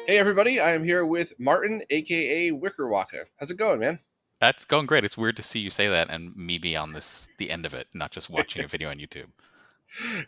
Hey everybody, I am here with Martin, aka Wickerwaka. How's it going, man? That's going great. It's weird to see you say that and me be on the end of it, not just watching a video on YouTube.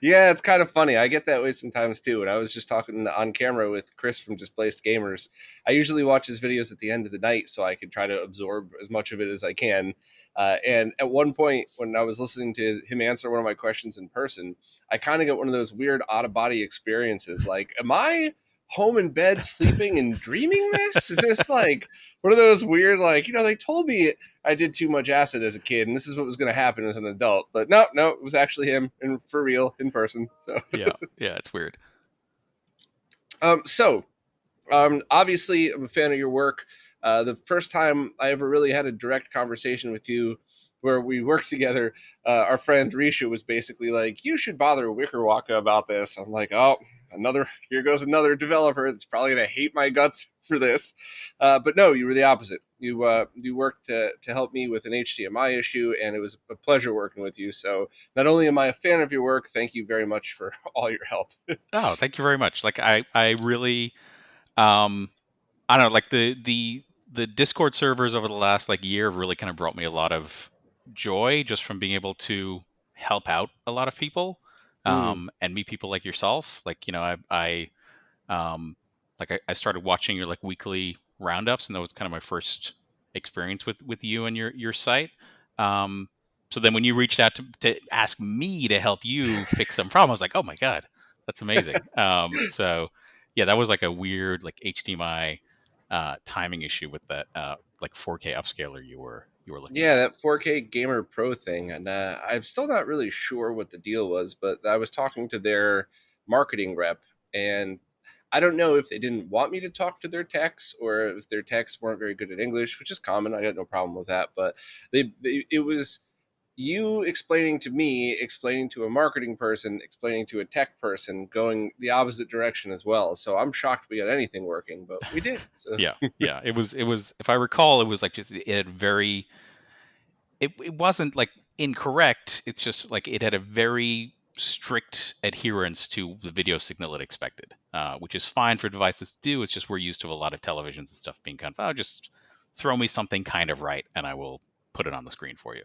Yeah, it's kind of funny. I get that way sometimes too. And I was just talking on camera with Chris from Displaced Gamers. I usually watch his videos at the end of the night so I can try to absorb as much of it as I can. And at one point, when I was listening to him answer one of my questions in person, I kind of got one of those weird out of body experiences. Like, am I home in bed sleeping and dreaming this? Is this like one of those weird, like, they told me I did too much acid as a kid, and this is what was going to happen as an adult. But no, no, it was actually him, and for real, in person. So, Yeah, yeah, it's weird. um, so obviously, I'm a fan of your work. The first time I ever really had a direct conversation with you, where we worked together, our friend Risha was basically like, "You should bother Wickerwaka about this." I'm like, "Oh, another here goes another developer that's probably gonna hate my guts for this." But no, you were the opposite. You worked to help me with an HDMI issue, and it was a pleasure working with you. So not only am I a fan of your work, thank you very much for all your help. Oh, thank you very much. I really, um, I don't know, like the Discord servers over the last like year have really kind of brought me a lot of joy just from being able to help out a lot of people, Mm, and meet people like yourself. Like, um, I started watching your like weekly roundups, and that was kind of my first experience with you and your site. Um, so then when you reached out to ask me to help you fix some problem, I was like, oh my god, that's amazing. So yeah, that was like a weird like HDMI timing issue with that like 4K upscaler you were looking Yeah, at. that 4K Gamer Pro thing, and I'm still not really sure what the deal was, but I was talking to their marketing rep, and I don't know if they didn't want me to talk to their techs or if their techs weren't very good at English, which is common. I got no problem with that, but it was you explaining to me, explaining to a marketing person, explaining to a tech person, going the opposite direction as well. So I'm shocked we got anything working, but we did. So Yeah, yeah. It was if I recall, it was like just it had very it wasn't like incorrect. It's just like it had a very strict adherence to the video signal it expected, which is fine for devices to do. It's just we're used to a lot of televisions and stuff being kind of, oh, just throw me something kind of right, and I will put it on the screen for you.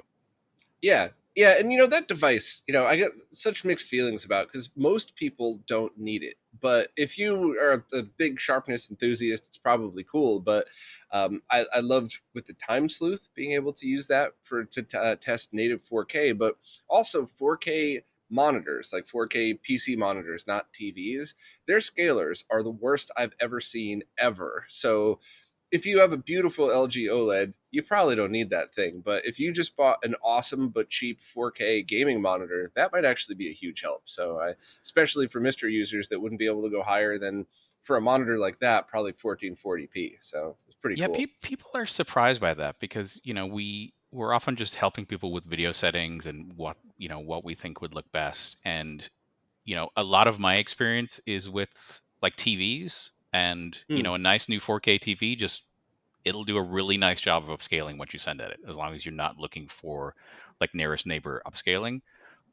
yeah, yeah, and that device, I get such mixed feelings about because most people don't need it. But if you are a big sharpness enthusiast, it's probably cool. But I loved with the Time Sleuth being able to use that to test native 4K, but also 4K monitors, like 4K PC monitors, not TVs. Their scalers are the worst I've ever seen ever. So if you have a beautiful LG OLED, you probably don't need that thing. But if you just bought an awesome but cheap 4K gaming monitor, that might actually be a huge help. So, especially for Mister users that wouldn't be able to go higher than for a monitor like that, probably 1440p. So it's pretty Yeah, cool. people are surprised by that because we're often just helping people with video settings and what we think would look best. And a lot of my experience is with like TVs, and Hmm. a nice new 4K TV just it'll do a really nice job of upscaling what you send at it, as long as you're not looking for like nearest neighbor upscaling.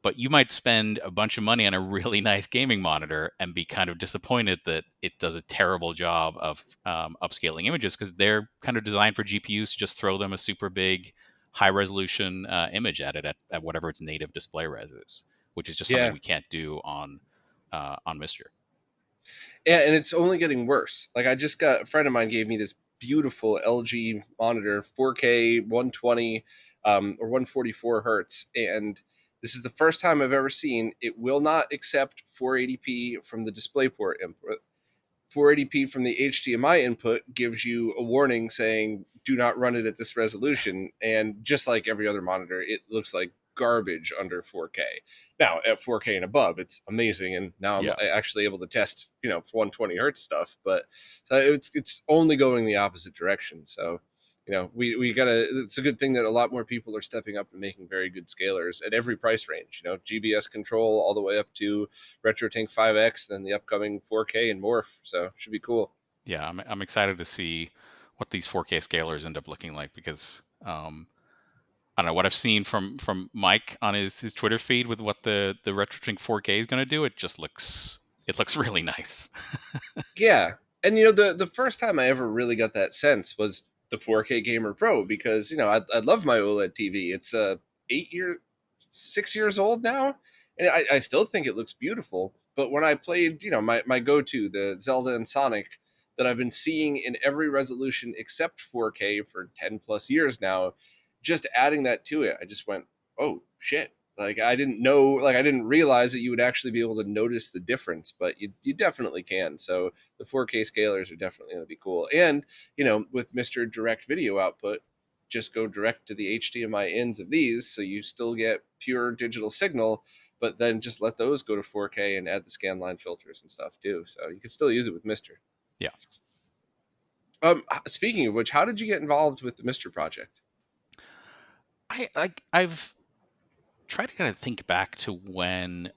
But you might spend a bunch of money on a really nice gaming monitor and be kind of disappointed that it does a terrible job of upscaling images, because they're kind of designed for GPUs to just throw them a super big, high resolution image at it at whatever its native display res is, which is just something Yeah. we can't do on Mister. Yeah, and it's only getting worse. Like I just got a friend of mine gave me this beautiful LG monitor, 4K 120 or 144 hertz, and this is the first time I've ever seen it will not accept 480p from the DisplayPort input. 480p from the HDMI input gives you a warning saying do not run it at this resolution. And just like every other monitor, it looks like garbage under 4K. Now at 4K and above, it's amazing. And now I'm Yeah. actually able to test, 120 hertz stuff. But so it's only going the opposite direction. So we gotta. It's a good thing that a lot more people are stepping up and making very good scalers at every price range. GBS control all the way up to RetroTink 5X, then the upcoming 4K and Morph. So should be cool. Yeah, I'm excited to see what these 4K scalers end up looking like, because I don't know what I've seen from Mike on his Twitter feed with what the RetroTink 4K is going to do. It looks really nice. Yeah. And the first time I ever really got that sense was the 4K Gamer Pro, because I love my OLED TV. It's 8 year 6 years old now, and I still think it looks beautiful. But when I played, my go-to, the Zelda and Sonic, that I've been seeing in every resolution except 4K for 10 plus years now, just adding that to it, I just went, oh shit. Like, I didn't know, like, I didn't realize that you would actually be able to notice the difference, but you definitely can. So the 4K scalers are definitely going to be cool. And, with Mr. Direct Video Output, just go direct to the HDMI ends of these, so you still get pure digital signal, but then just let those go to 4K and add the scanline filters and stuff too. So you can still use it with Mr. Yeah. Speaking of which, how did you get involved with the Mr. project? I've tried to kind of think back to when,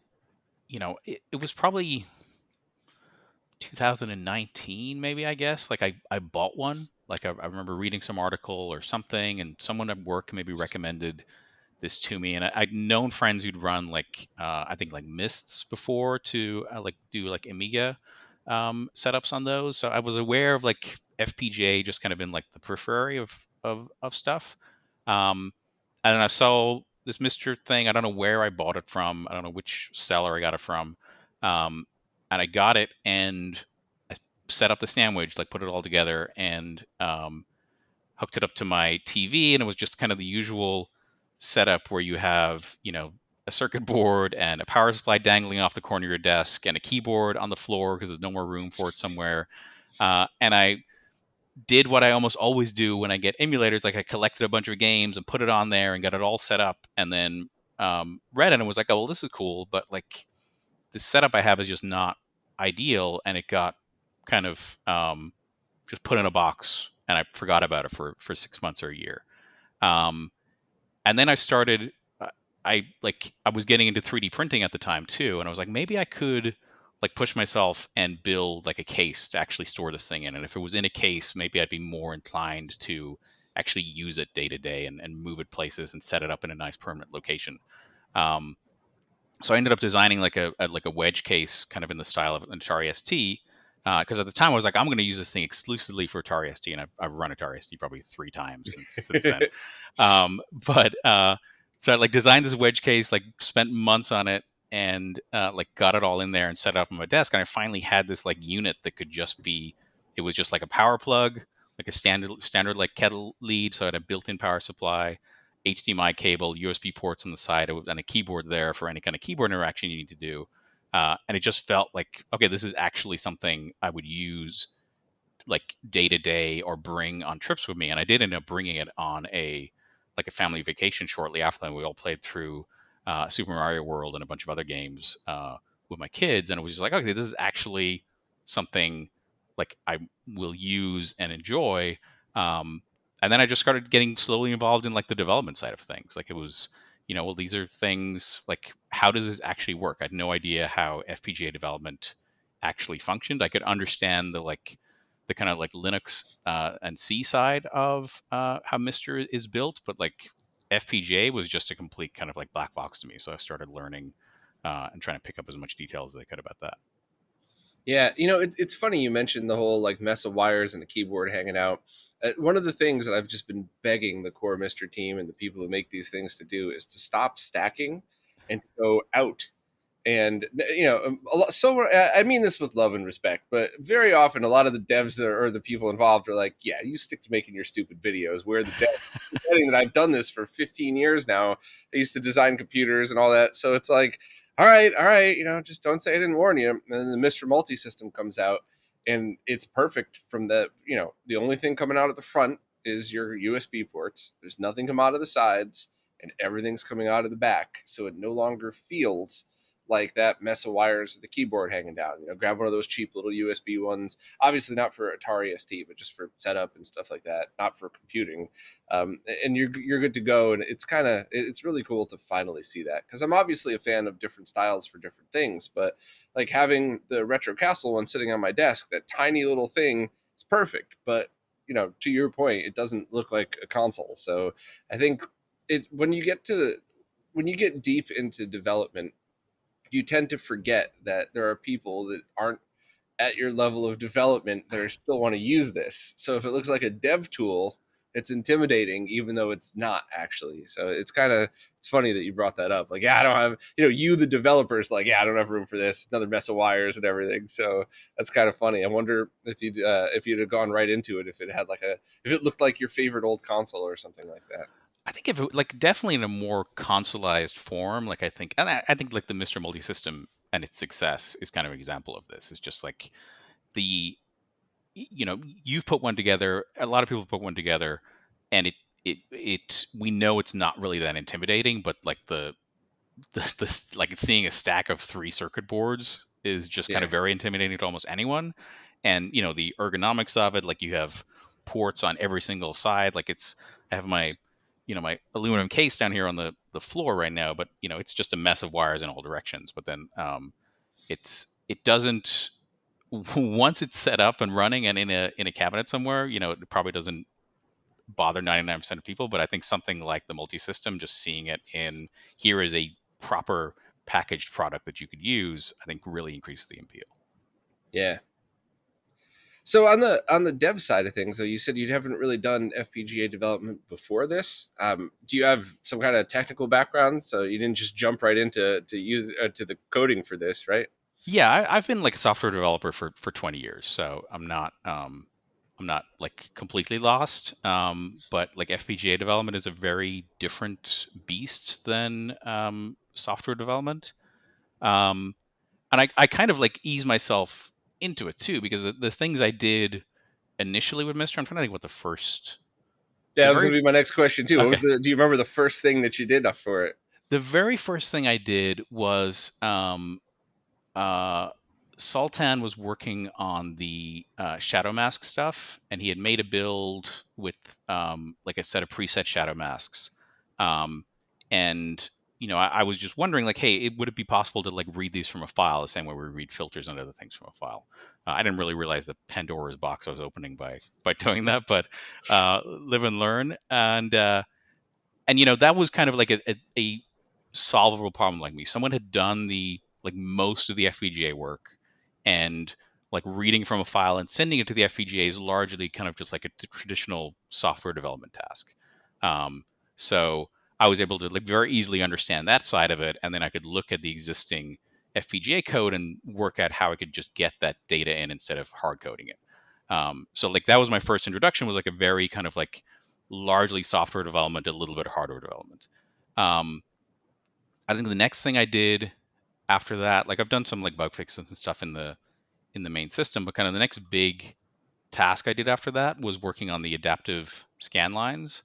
it was probably 2019, maybe, I guess. Like I bought one. Like I remember reading some article or something, and someone at work maybe recommended this to me, and I'd known friends who'd run like I think like mists before to like do like Amiga setups on those, so I was aware of like FPGA just kind of in like the periphery of stuff. Um, and then I saw this Mister thing. I don't know where I bought it from. I don't know which seller I got it from. Um, and I got it and I set up the sandwich, like put it all together, and hooked it up to my TV, and it was just kind of the usual setup where you have, a circuit board and a power supply dangling off the corner of your desk and a keyboard on the floor because there's no more room for it somewhere. And I did what I almost always do when I get emulators. Like I collected a bunch of games and put it on there and got it all set up, and then read it and was like, oh, well, this is cool, but like the setup I have is just not ideal. And it got kind of just put in a box, and I forgot about it for 6 months or a year. Um, and then I started. I was getting into 3D printing at the time too, and I was like, maybe I could like push myself and build like a case to actually store this thing in. And if it was in a case, maybe I'd be more inclined to actually use it day to day and move it places and set it up in a nice permanent location. Um, so I ended up designing like a wedge case, kind of in the style of an Atari ST. Because at the time I was like, I'm going to use this thing exclusively for Atari ST, and I've run Atari ST probably 3 times since then. But so I like designed this wedge case, like spent months on it, and like got it all in there and set it up on my desk. And I finally had this like unit that could just be, it was just like a power plug, like a standard like kettle lead, so I had a built-in power supply, HDMI cable, USB ports on the side, and a keyboard there for any kind of keyboard interaction you need to do. And it just felt like, okay, this is actually something I would use like day to day or bring on trips with me. And I did end up bringing it on a family vacation shortly after that. We all played through Super Mario World and a bunch of other games with my kids, and it was just like, okay, this is actually something like I will use and enjoy. Um, and then I just started getting slowly involved in like the development side of things. Like it was, well, these are things like, how does this actually work? I had no idea how FPGA development actually functioned. I could understand the kind of like Linux and C side of how Mister is built, but like FPGA was just a complete kind of like black box to me. So I started learning and trying to pick up as much detail as I could about that. Yeah, it's funny you mentioned the whole like mess of wires and the keyboard hanging out. One of the things that I've just been begging the core Mister team and the people who make these things to do is to stop stacking and to go out. And a lot, so I mean this with love and respect, but very often a lot of the devs or the people involved are like, yeah, you stick to making your stupid videos. Where the dev, forgetting that I've done this for 15 years now. I used to design computers and all that, so it's like, all right, just don't say I didn't warn you. And then the Mr. Multi system comes out, and it's perfect from the only thing coming out of the front is your USB ports. There's nothing come out of the sides, and everything's coming out of the back, so it no longer feels like that mess of wires with the keyboard hanging down. Grab one of those cheap little USB ones. Obviously not for Atari ST, but just for setup and stuff like that. Not for computing, and you're good to go. And it's really cool to finally see that, because I'm obviously a fan of different styles for different things, but like having the Retro Castle one sitting on my desk, that tiny little thing, is perfect. But to your point, it doesn't look like a console. So I think it when you get deep into development, you tend to forget that there are people that aren't at your level of development that are still want to use this. So if it looks like a dev tool, it's intimidating, even though it's not actually. So it's kind of, it's funny that you brought that up. Like, yeah, I don't have, you the developers, like, yeah, I don't have room for this. Another mess of wires and everything. So that's kind of funny. I wonder if you'd have gone right into it, if it had like if it looked like your favorite old console or something like that. I think if it, like definitely in a more consoleized form, like I think, and I think like the Mr. Multi-System and its success is kind of an example of this. It's just like the, you've put one together, a lot of people put one together, and we know it's not really that intimidating, but like the like seeing a stack of three circuit boards is just kind Yeah. of very intimidating to almost anyone. And the ergonomics of it, like you have ports on every single side. Like I have my aluminum case down here on the floor right now, but it's just a mess of wires in all directions. But then it doesn't once it's set up and running and in a cabinet somewhere, it probably doesn't bother 99% of people. But I think something like the multi-system, just seeing it in here is a proper packaged product that you could use, I think really increases the appeal. Yeah. So on the dev side of things, though, you said you haven't really done FPGA development before this. Do you have some kind of technical background? So you didn't just jump right into to the coding for this, right? Yeah, I've been like a software developer for 20 years, so I'm not like completely lost. But like FPGA development is a very different beast than software development. Um, and I kind of like ease myself into it too, because the things I did initially with Mister, I'm trying to think what Yeah, the that was very going to be my next question too. What okay was the? Do you remember the first thing that you did up for it? the very first thing I did was uh, Sultan was working on the shadow mask stuff, and he had made a build with like a set of preset shadow masks. Um, and I was just wondering, like, hey, would it be possible to like read these from a file the same way we read filters and other things from a file? I didn't really realize the Pandora's box I was opening by doing that, but live and learn. And that was kind of like a solvable problem. Like me, someone had done the like most of the FPGA work, and like reading from a file and sending it to the FPGA is largely kind of just like a traditional software development task. um, so I was able to like very easily understand that side of it, and then I could look at the existing FPGA code and work out how I could just get that data in instead of hard coding it. So like that was my first introduction, was like a very kind of like largely software development, a little bit of hardware development. Um, I think the next thing I did after that, like I've done some like bug fixes and stuff in the main system, but kind of the next big task I did after that was working on the adaptive scan lines.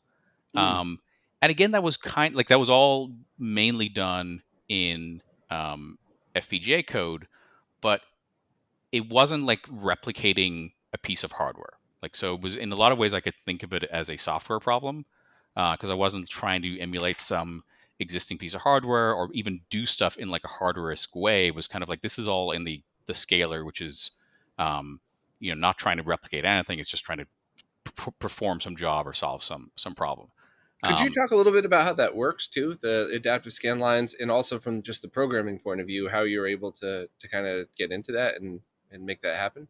Mm. Um, and again, that was kind like that was all mainly done in FPGA code, but it wasn't like replicating a piece of hardware. Like so, it was in a lot of ways I could think of it as a software problem, because I wasn't trying to emulate some existing piece of hardware or even do stuff in like a hardware-esque way. It was kind of like this is all in the scaler, which is not trying to replicate anything. It's just trying to perform some job or solve some problem. Could you Um, talk a little bit about how that works too, the adaptive scan lines, and also from just the programming point of view, how you're able to kind of get into that and make that happen?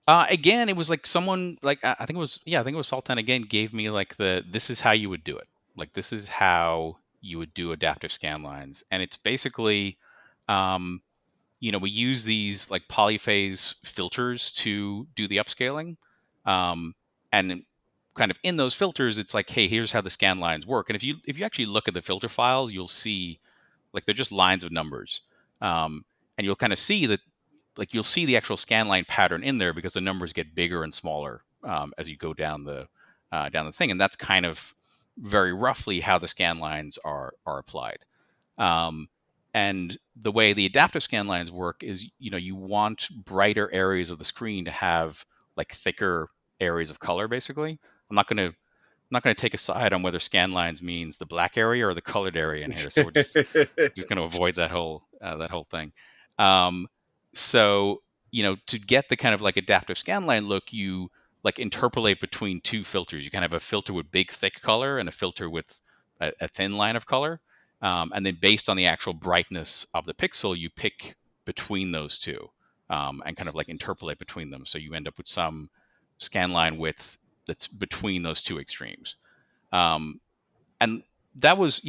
Again, it was like someone like I think it was yeah, I think it was Sultan again gave me like this is how you would do it. Like this is how you would do adaptive scan lines, and it's basically, um, we use these like polyphase filters to do the upscaling, and kind of in those filters, it's like, hey, here's how the scan lines work. And if you actually look at the filter files, you'll see like they're just lines of numbers, and you'll kind of see that like you'll see the actual scan line pattern in there because the numbers get bigger and smaller as you go down the thing, and that's kind of very roughly how the scan lines are applied. Um, and the way the adaptive scan lines work is, you want brighter areas of the screen to have like thicker areas of color. Basically, I'm not going to take a side on whether scan lines means the black area or the colored area in here. So we're just going to avoid that whole thing. Um, so to get the kind of like adaptive scanline look, you like interpolate between two filters. You can have a filter with big thick color and a filter with a thin line of color, and then based on the actual brightness of the pixel, you pick between those two. and kind of like interpolate between them. So you end up with some scan line width that's between those two extremes. Um, and that was,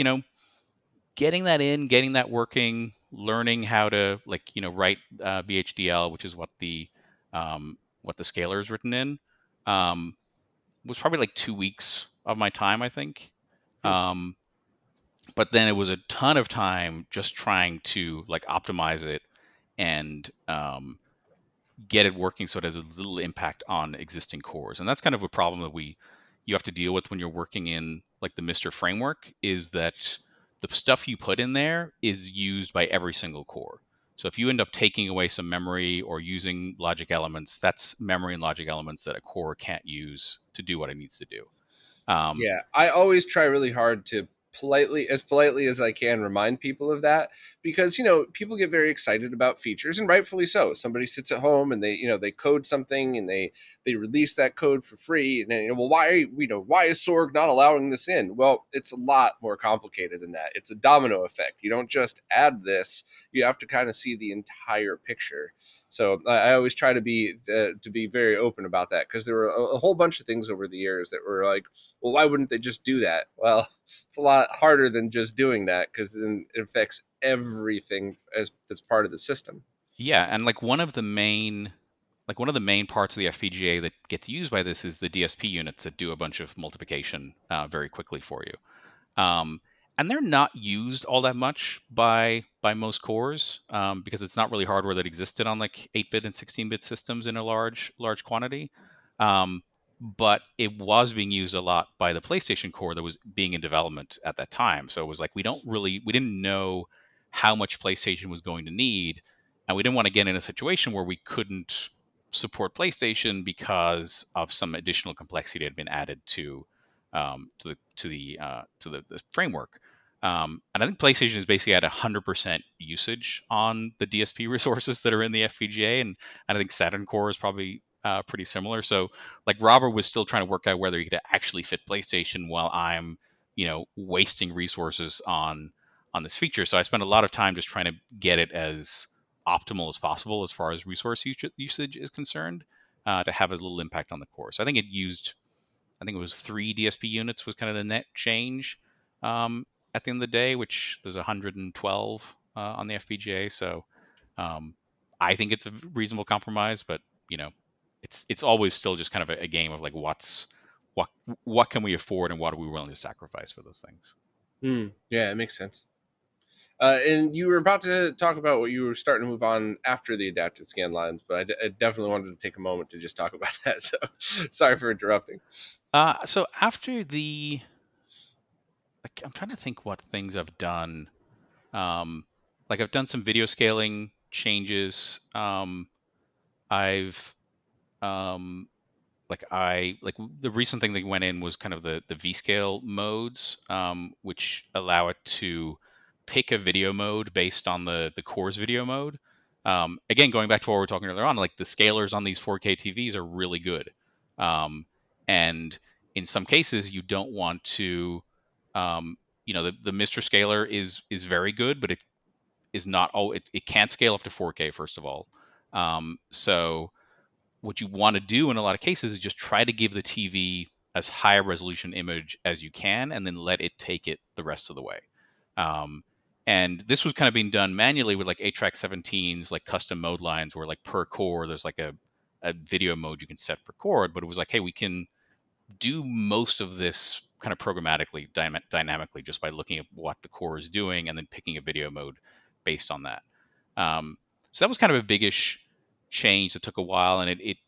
getting that in, getting that working, learning how to like, write VHDL, which is what the scalar is written in, um, was probably like 2 weeks of my time, I think. Hmm. Um, but then it was a ton of time just trying to like optimize it and get it working so it has a little impact on existing cores. And that's kind of a problem that you have to deal with when you're working in like the Mister framework, is that the stuff you put in there is used by every single core. So if you end up taking away some memory or using logic elements, that's memory and logic elements that a core can't use to do what it needs to do. Um, Yeah, I always try really hard to politely as I can, remind people of that, because people get very excited about features, and rightfully so. Somebody sits at home and they code something, and they release that code for free, and then, well, why is Sorg not allowing this in? Well, it's a lot more complicated than that. It's a domino effect. You don't just add this; you have to kind of see the entire picture. So I always try to be very open about that, because there were a whole bunch of things over the years that were like, well, why wouldn't they just do that? Well, it's a lot harder than just doing that, because then it affects everything as that's part of the system. yeah, and like one of the main parts of the FPGA that gets used by this is the DSP units that do a bunch of multiplication very quickly for you. Um, and they're not used all that much by most cores, because it's not really hardware that existed on like 8-bit and 16-bit systems in a large quantity. Um, but it was being used a lot by the PlayStation core that was being in development at that time. So it was like we didn't know how much PlayStation was going to need, and we didn't want to get in a situation where we couldn't support PlayStation because of some additional complexity that had been added to the framework. And I think PlayStation is basically at 100% usage on the DSP resources that are in the FPGA, and I think Saturn Core is probably pretty similar. So like Robert was still trying to work out whether he could actually fit PlayStation while I'm wasting resources on this feature. So I spent a lot of time just trying to get it as optimal as possible as far as resource usage is concerned, to have as little impact on the core. So I think it was 3 DSP units was kind of the net change at the end of the day, which there's 112 on the FPGA. So um, I think it's a reasonable compromise, but you know, it's always still just kind of a game of like what what can we afford and what are we willing to sacrifice for those things. Yeah, it makes sense. And you were about to talk about what you were starting to move on after the adaptive scan lines, but I definitely wanted to take a moment to just talk about that. So sorry for interrupting. So after like, I'm trying to think what things I've done. Um, like I've done some video scaling changes. I've um, like the recent thing that went in was kind of the V scale modes, which allow it to pick a video mode based on the core's video mode. Again, going back to what we were talking earlier on, like the scalars on these 4K TVs are really good, and in some cases you don't want to, um, the Mister scalar is very good, but it is not all it can't scale up to 4K first of all. So what you want to do in a lot of cases is just try to give the TV as high a resolution image as you can, and then let it take it the rest of the way. Um, and this was kind of being done manually with like 8-track 17s, like custom mode lines, where like per core there's like a video mode you can set per core. But it was like, hey, we can do most of this kind of programmatically, dynamically, just by looking at what the core is doing and then picking a video mode based on that. So that was kind of a biggish change that took a while, and it.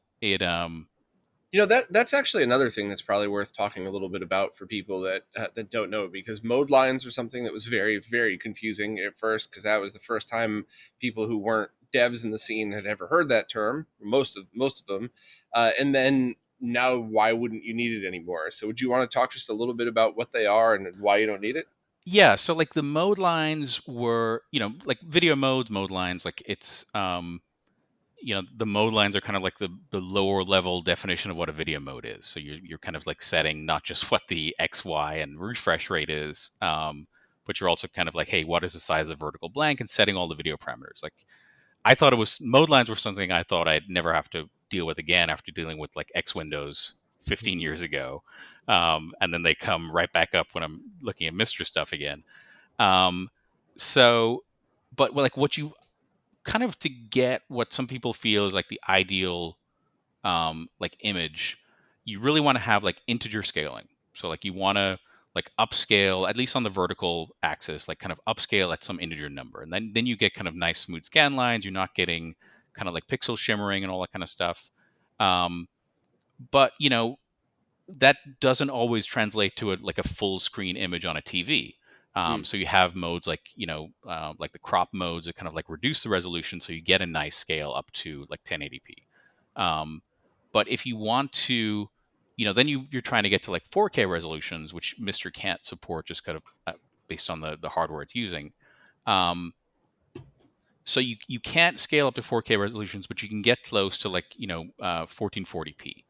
That's actually another thing that's probably worth talking a little bit about for people that don't know, because mode lines are something that was very very confusing at first, because that was the first time people who weren't devs in the scene had ever heard that term. Most of them, and then now why wouldn't you need it anymore? So would you want to talk just a little bit about what they are and why you don't need it? Yeah, so like the mode lines were, like video modes, mode lines, like the mode lines are kind of like the lower level definition of what a video mode is. So you're kind of like setting not just what the X, Y, and refresh rate is, but you're also kind of like, hey, what is the size of vertical blank, and setting all the video parameters. Like I thought it was mode lines were something I thought I'd never have to deal with again after dealing with like X Windows 15 years ago, and then they come right back up when I'm looking at Mister stuff again. Um, so, but like what you kind of to get what some people feel is like the ideal like image, you really want to have like integer scaling. So like you want to like upscale at least on the vertical axis, like kind of upscale at some integer number, and then you get kind of nice smooth scan lines. You're not getting kind of like pixel shimmering and all that kind of stuff. Um, but that doesn't always translate to like a full screen image on a TV. Hmm. So you have modes like like the crop modes that kind of like reduce the resolution, so you get a nice scale up to like 1080p. Um, but if you want to, then you're trying to get to like 4K resolutions, which Mister can't support just kind of based on the hardware it's using. Um, so you can't scale up to 4K resolutions, but you can get close to like 1440p,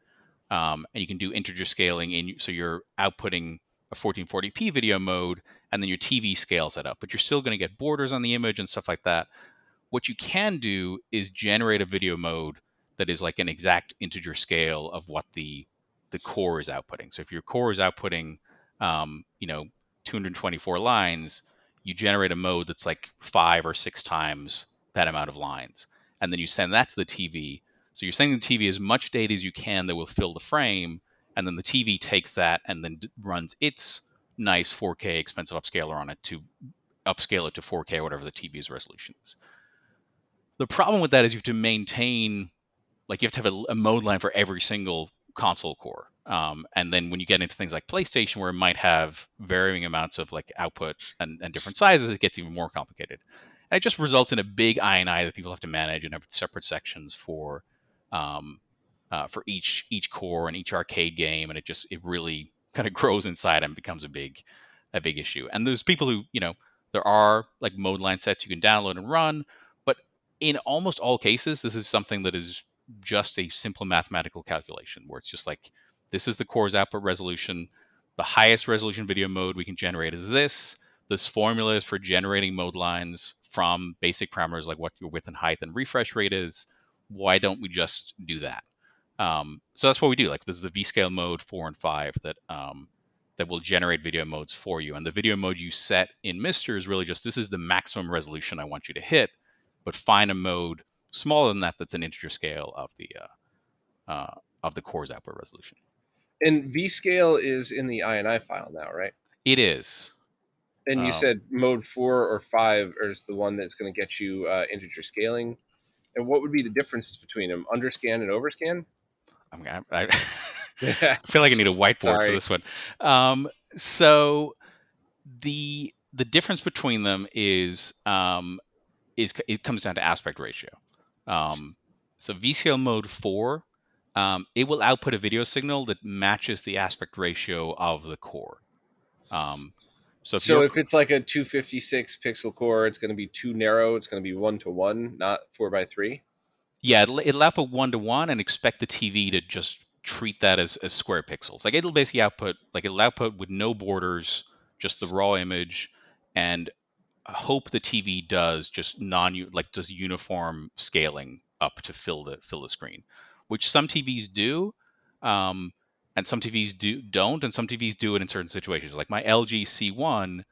and you can do integer scaling in, so you're outputting a 1440p video mode, and then your TV scales that up, but you're still going to get borders on the image and stuff like that. What you can do is generate a video mode that is like an exact integer scale of what the core is outputting. So if your core is outputting, 224 lines, you generate a mode that's like 5 or 6 times that amount of lines, and then you send that to the TV. So you're sending the TV as much data as you can that will fill the frame, and then the TV takes that and then runs its nice 4K expensive upscaler on it to upscale it to 4K or whatever the TV's resolution is. The problem with that is you have to maintain, like you have to have a mode line for every single console core. And then when you get into things like PlayStation, where it might have varying amounts of like output and different sizes, it gets even more complicated. And it just results in a big INI that people have to manage and have separate sections um, for each core and each arcade game, and it really kind of grows inside and becomes a big issue. And there's people who there are like mode line sets you can download and run, but in almost all cases, this is something that is just a simple mathematical calculation where it's just like this is the core's output resolution. The highest resolution video mode we can generate is this. This formula is for generating mode lines from basic parameters like what your width and height and refresh rate is. Why don't we just do that? So that's what we do. Like this is the V-scale mode 4 and 5 that will generate video modes for you. And the video mode you set in Mister is really just this is the maximum resolution I want you to hit, but find a mode smaller than that that's an integer scale of the core's output resolution. And V scale is in the INI file now, right? It is. And you Um, said mode 4 or 5 is the one that's going to get you integer scaling. And what would be the differences between them? Underscan and overscan? I feel like I need a whiteboard for Sorry. this one. So the difference between them is it comes down to aspect ratio. Um, so VCL mode 4, it will output a video signal that matches the aspect ratio of the core. Um, so if So you're if it's like a 256 pixel core, it's going to be too narrow. It's going to be 1 to 1, not 4 by 3. Yeah, it'll output 1 to 1 and expect the TV to just treat that as square pixels. Like it'll basically output with no borders, just the raw image, and hope the TV does just does uniform scaling up to fill the screen, which some TVs do, um, and some TVs don't, and some TVs do it in certain situations. Like my LG C1,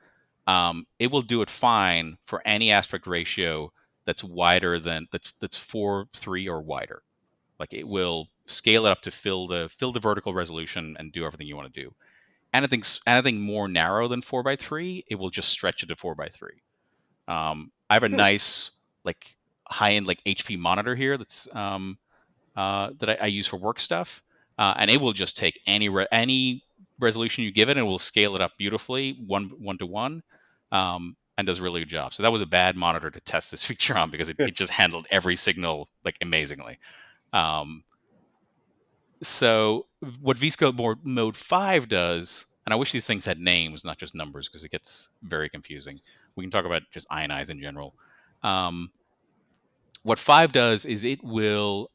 it will do it fine for any aspect ratio that's wider than that's 4:3 or wider. Like it will scale it up to fill the vertical resolution and do everything you want to do. Anything more narrow than 4:3, it will just stretch it to 4:3. I have a Hmm. nice like high end like HP monitor here that I use for work stuff, and it will just take any resolution you give it, and it will scale it up beautifully, one to one, and does a really good job. So that was a bad monitor to test this feature on because it just handled every signal like amazingly. Um, so what VSCO mode 5 does, and I wish these things had names, not just numbers, because it gets very confusing. We can talk about just ionize in general. Um, what 5 does is it will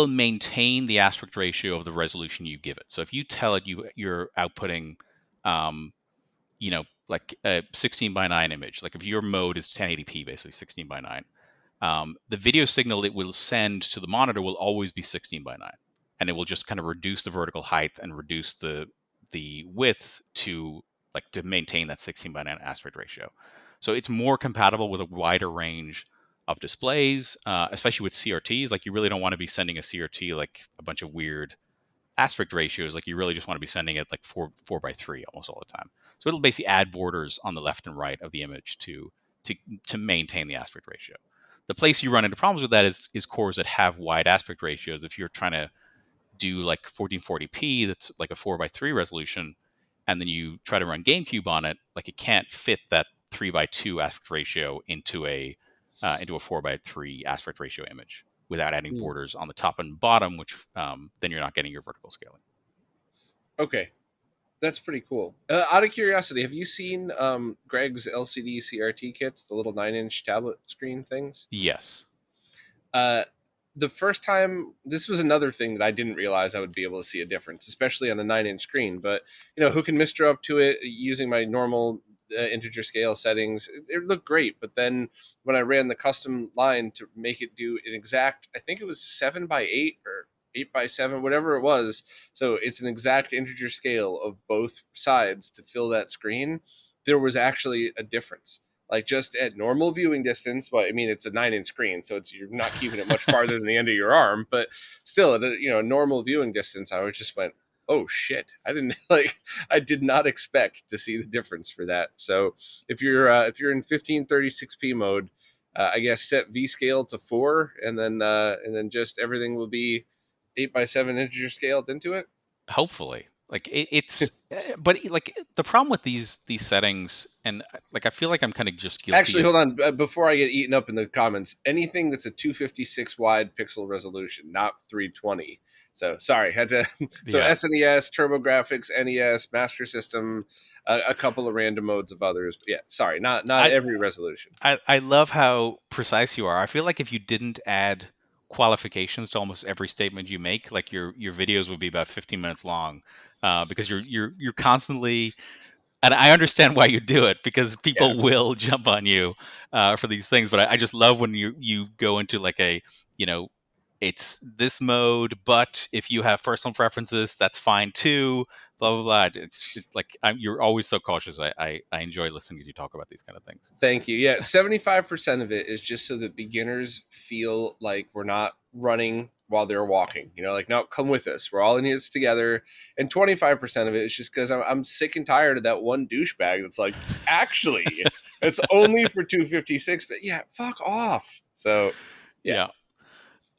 maintain the aspect ratio of the resolution you give it. So if you tell it you're outputting um, like a 16 by 9 image, like if your mode is 1080p, basically 16 by 9, the video signal it will send to the monitor will always be 16 by 9, and it will just kind of reduce the vertical height and reduce the width to maintain that 16 by 9 aspect ratio. So it's more compatible with a wider range of displays, especially with CRTs. Like, you really don't want to be sending a CRT like a bunch of weird aspect ratios. Like, you really just want to be sending it like four by three almost all the time. So it'll basically add borders on the left and right of the image to to maintain the aspect ratio. The place you run into problems with that is cores that have wide aspect ratios. If you're trying to do like 1440p, that's like a 4 by 3 resolution, and then you try to run GameCube on it, like, it can't fit that 3 by 2 aspect ratio into a 4 by 3 aspect ratio image without adding Hmm. borders on the top and bottom, which then you're not getting your vertical scaling. Okay, that's pretty cool. Out of curiosity, have you seen Greg's LCD CRT kits, the little 9-inch tablet screen things? Yes. Uh, the first time, this was another thing that I didn't realize I would be able to see a difference, especially on a 9-inch screen. But hooking Mister up to it using my normal integer scale settings, it looked great. But then when I ran the custom line to make it do an exact, I think it was 7 by 8 or 8 by 7, whatever it was. So it's an exact integer scale of both sides to fill that screen. There was actually a difference, like just at normal viewing distance. Well, I mean, it's a 9-inch screen, so you're not keeping it much farther than the end of your arm, but still at a normal viewing distance, I just went, oh shit, I didn't like, I did not expect to see the difference for that. So if you're in 1536p mode, I guess set V scale to 4, and then just everything will be 8 by 7 integer scaled into it. Hopefully, like but like the problem with these settings, and like I feel like I'm kind of just guilty Actually, of. hold on. Before I get eaten up in the comments, anything that's a 256 wide pixel resolution, not 320. So sorry, had to. So Yeah. SNES, TurboGrafx, NES, Master System, a couple of random modes of others. But yeah, sorry, not I, every resolution. I love how precise you are. I feel like if you didn't add qualifications to almost every statement you make, like your videos would be about 15 minutes long, because you're constantly. And I understand why you do it, because Yeah, people will jump on you for these things. But I just love when you go into like you know it's this mode, but if you have personal preferences, that's fine too. Blah blah blah. You're always so cautious. I enjoy listening to you talk about these kind of things. thank you. Yeah, 75% of it is just so that beginners feel like we're not running while they're walking. Like, no, come with us. We're all in this together. And 25% of it is just because I'm sick and tired of that one douchebag that's like, actually, it's only for 256. But yeah, fuck off. So, yeah. Yeah.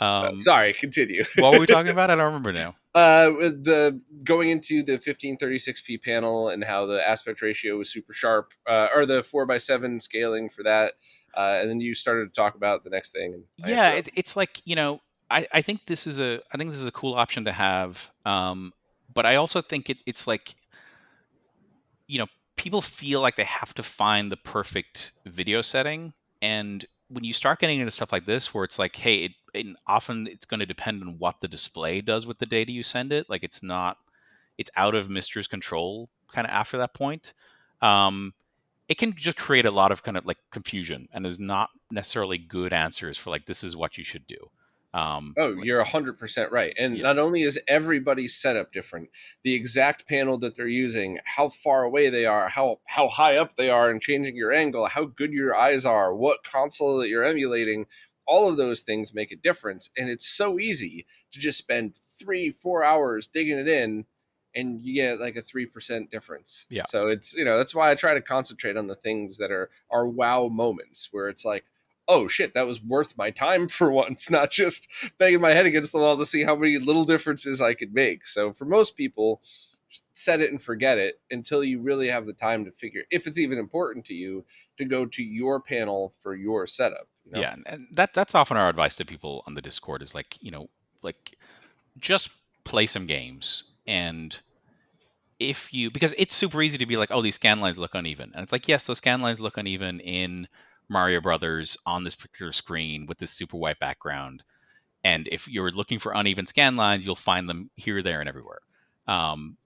Um, Sorry, continue. what were we talking about? I don't remember now. With the going into the 1536p panel and how the aspect ratio was super sharp, or the 4 by 7 scaling for that, and then you started to talk about the next thing, and I Yeah, interrupted. it's like, I think this is a cool option to have. But I also think it's like, you know, people feel like they have to find the perfect video setting. And when you start getting into stuff like this, where it's like, hey, and often it's going to depend on what the display does with the data you send it. Like, it's out of Mister's control kind of after that point. Um, it can just create a lot of kind of like confusion, and there's not necessarily good answers for like, this is what you should do. Oh, Like, you're 100% right. And yeah, not only is everybody's setup different, the exact panel that they're using, how far away they are, how high up they are, and changing your angle, how good your eyes are, what console that you're emulating, all of those things make a difference. And it's so easy to just spend 3 4 hours digging it in, and you get like a 3% difference. yeah, So it's that's why I try to concentrate on the things that are wow moments, where it's like, oh shit, that was worth my time for once, not just banging my head against the wall to see how many little differences I could make. So for most people, just set it and forget it until you really have the time to figure if it's even important to you to go to your panel for your setup. yeah. And that's often our advice to people on the Discord is like, like, just play some games. And if you, because it's super easy to be like, oh, these scan lines look uneven, and it's like, yes, those scan lines look uneven in Mario Brothers on this particular screen with this super white background. And if you're looking for uneven scan lines, you'll find them here, there, and everywhere. um,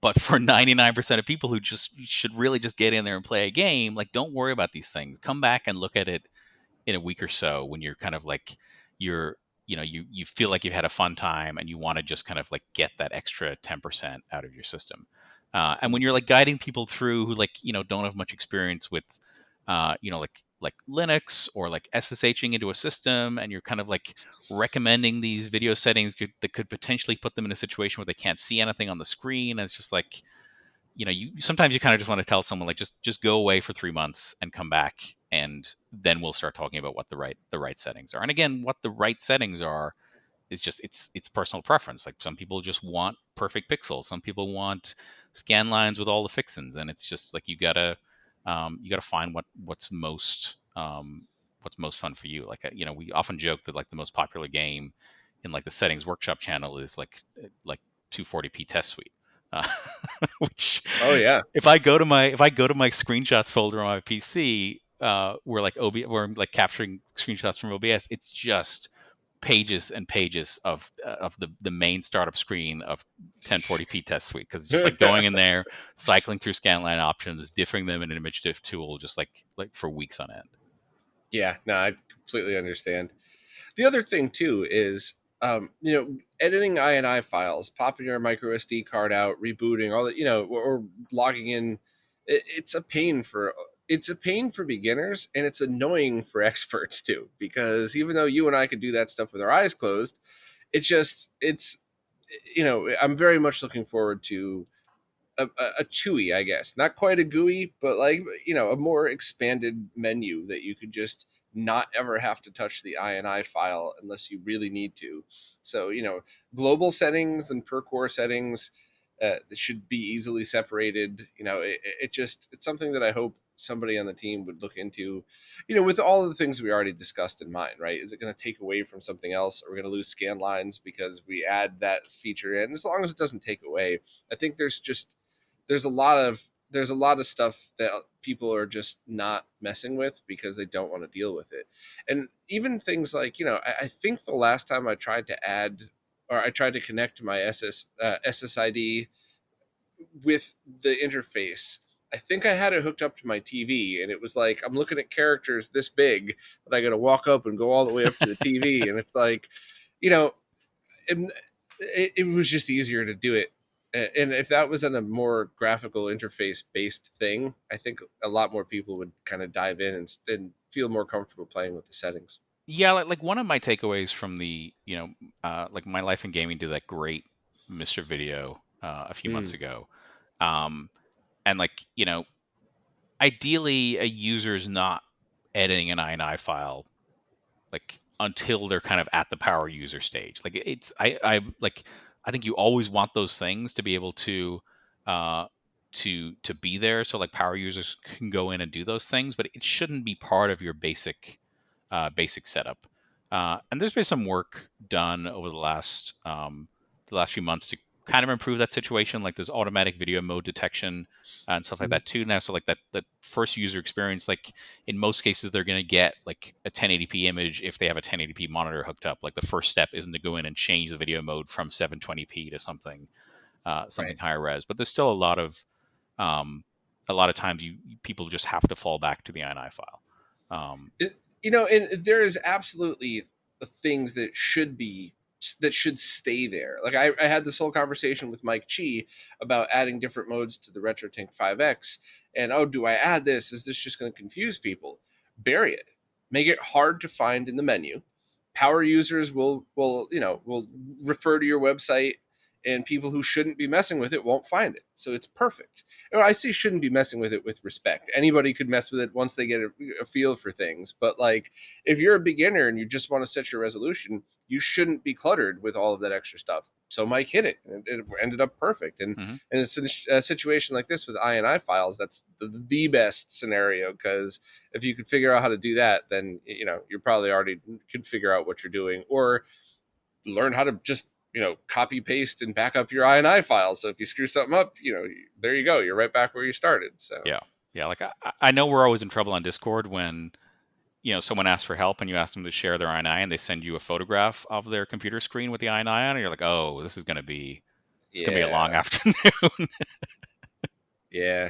but for 99% of people who just should really just get in there and play a game, like, don't worry about these things. Come back and look at it in a week or so when you're kind of like you're you feel like you've had a fun time and you want to just kind of like get that extra 10% out of your system. And when you're like guiding people through who like don't have much experience with like Linux or like SSHing into a system, and you're kind of like recommending these video settings that could potentially put them in a situation where they can't see anything on the screen. And it's just like you sometimes you kind of just want to tell someone like just go away for 3 months and come back, and then we'll start talking about what the right settings are. And again, what the right settings are is just it's personal preference. Like some people just want perfect pixels, some people want scan lines with all the fixins, and it's just like you gotta find what's most fun for you. Like we often joke that like the most popular game in like the settings workshop channel is like 240p test suite. Uh, which Oh yeah. if I go to my screenshots folder on my PC, where I'm like capturing screenshots from OBS, it's just pages and pages of the main startup screen of 1040p test suite, because it's just like going in there, cycling through scanline options, differing them in an image diff tool, just like for weeks on end. Yeah, no, I completely understand. The other thing too is, editing INI files, popping your micro SD card out, rebooting, all that, or logging in. It's a pain for beginners, and it's annoying for experts too. Because even though you and I could do that stuff with our eyes closed, it's I'm very much looking forward to a chewy, I guess. Not quite a GUI, but like, a more expanded menu that you could just not ever have to touch the INI file unless you really need to. So, global settings and per core settings should be easily separated. It's something that I hope somebody on the team would look into, with all of the things we already discussed in mind, right? Is it going to take away from something else? Or are we going to lose scan lines because we add that feature in? As long as it doesn't take away, I think there's a lot of stuff that people are just not messing with because they don't want to deal with it. And even things like, I think the last time I tried to connect to my SSID with the interface, I think I had it hooked up to my TV, and it was like I'm looking at characters this big that I got to walk up and go all the way up to the TV, and it's like, you know, and it was just easier to do it. And if that was in a more graphical interface based thing, I think a lot more people would kind of dive in and feel more comfortable playing with the settings. Yeah, like one of my takeaways from the like My Life in Gaming did that great Mr. Video a few months Mm, ago. um and like ideally a user's not editing an ini file like until they're kind of at the power user stage. Like it's I think you always want those things to be able uh to be there, so like power users can go in and do those things, but it shouldn't be part of your basic setup. And there's been some work done over the last few months to kind of improve that situation. Like there's automatic video mode detection and stuff like mm, that too now. So like that first user experience, like in most cases, they're going to get like a 1080p image if they have a 1080p monitor hooked up. Like the first step isn't to go in and change the video mode from 720p to something right. higher res. But there's still um, a lot of times people just have to fall back to the ini file. And there is absolutely things that should stay there. Like I had this whole conversation with Mike Chi about adding different modes to the RetroTink 5X, and oh, do I add this? Is this just going to confuse people? Bury it. Make it hard to find in the menu. Power users will refer to your website, and people who shouldn't be messing with it won't find it. So it's perfect. I say shouldn't be messing with it with respect. Anybody could mess with it once they get a feel for things. But like, if you're a beginner and you just want to set your resolution, you shouldn't be cluttered with all of that extra stuff. So Mike hit it, and it ended up perfect. Hmm. And it's in a situation like this with INI files, that's the best scenario, because if you could figure out how to do that, then you're probably already could figure out what you're doing, or learn how to just copy paste and back up your ini file, so if you screw something up, there you go, you're right back where you started. So Yeah, yeah. Like I know we're always in trouble on Discord when someone asks for help and you ask them to share their INI and they send you a photograph of their computer screen with the INI on it. And you're like, oh, this is gonna be a long yeah, afternoon. yeah,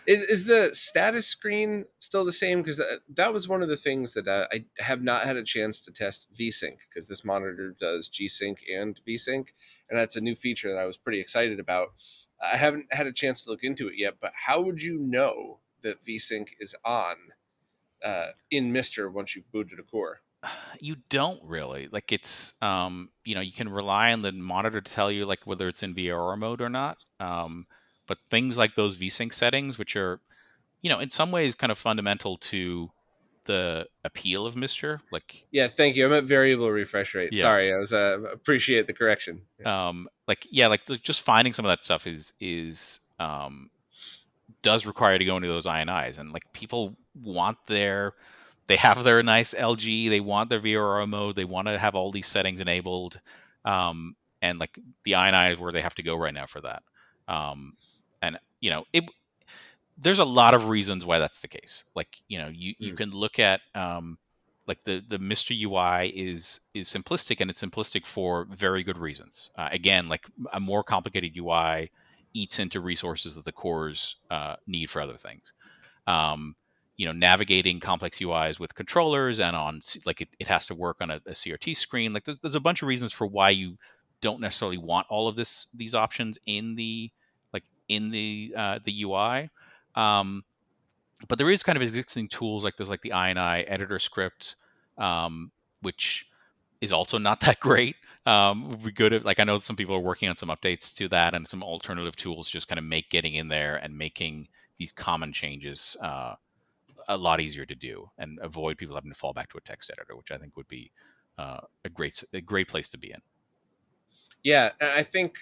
Is the status screen still the same? Because that was one of the things that I have not had a chance to test VSync, because this monitor does G-Sync and VSync, and that's a new feature that I was pretty excited about. I haven't had a chance to look into it yet, but how would you know that VSync is on in Mister once you've booted a core? You don't really like it's you can rely on the monitor to tell you like whether it's in VRR mode or not. But things like those VSync settings, which are in some ways kind of fundamental to the appeal of Mister, like Yeah, thank you. I meant variable refresh rate. yeah, Sorry, I was appreciate the correction. Yeah. like yeah, like just finding some of that stuff is does require you to go into those INIs, and like people want they have their nice LG, they want their VRR mode, they want to have all these settings enabled, and like the INI is where they have to go right now for that. And there's a lot of reasons why that's the case. Like you Mm, can look at like the Mr. UI is simplistic, and it's simplistic for very good reasons. Again, like a more complicated UI eats into resources that the cores need for other things. Um, navigating complex UIs with controllers and on like it has to work on a CRT screen. Like there's a bunch of reasons for why you don't necessarily want all of these options in the UI. Um, but there is kind of existing tools like there's like the INI editor script, which is also not that great. We good at like I know some people are working on some updates to that and some alternative tools just kind of make getting in there and making these common changes a lot easier to do and avoid people having to fall back to a text editor, which I think would be a great place to be in. yeah, and I think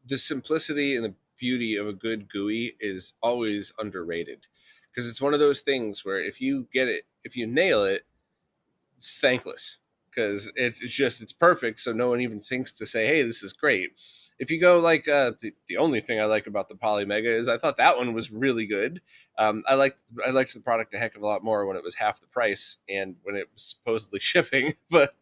the simplicity and the beauty of a good GUI is always underrated, because it's one of those things where if you get it, if you nail it, it's thankless, because it's perfect, so no one even thinks to say, "Hey, this is great." If you go like the only thing I like about the Poly Mega is I thought that one was really good. I liked the product a heck of a lot more when it was half the price and when it was supposedly shipping, but